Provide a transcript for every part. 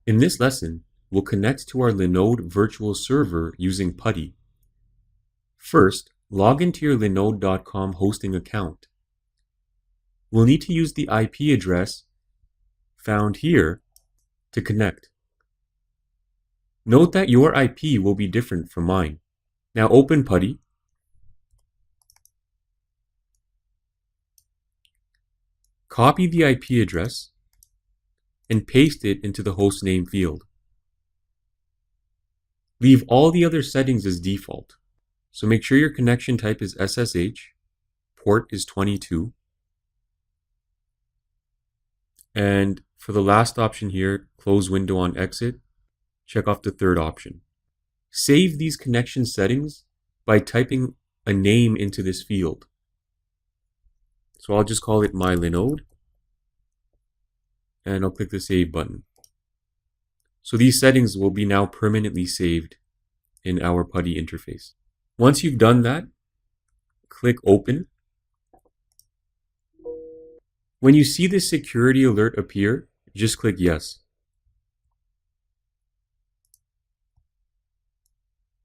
In this lesson, we'll connect to our Linode virtual server using PuTTY. First, log into your linode.com hosting account. We'll need to use the IP address found here to connect. Note that your IP will be different from mine. Now open PuTTY. Copy the IP address and paste it into the hostname field. Leave all the other settings as default. So make sure your connection type is SSH, port is 22, and for the last option here, close window on exit, check off the third option. Save these connection settings by typing a name into this field. So I'll just call it MyLinode, and I'll click the save button. So these settings will be now permanently saved in our PuTTY interface. Once you've done that, click open. When you see this security alert appear, just click yes.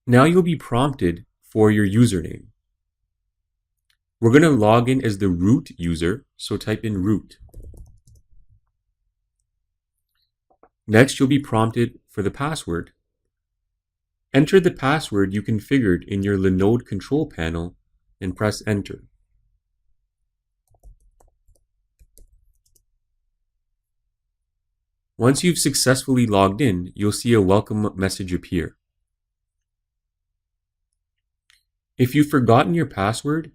Now you'll be prompted for your username. We're going to log in as the root user, so type in root. Next, you'll be prompted for the password. Enter the password you configured in your Linode control panel and press enter. Once you've successfully logged in, you'll see a welcome message appear. If you've forgotten your password,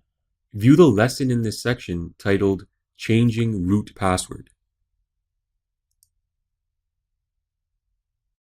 view the lesson in this section titled Changing Root Password.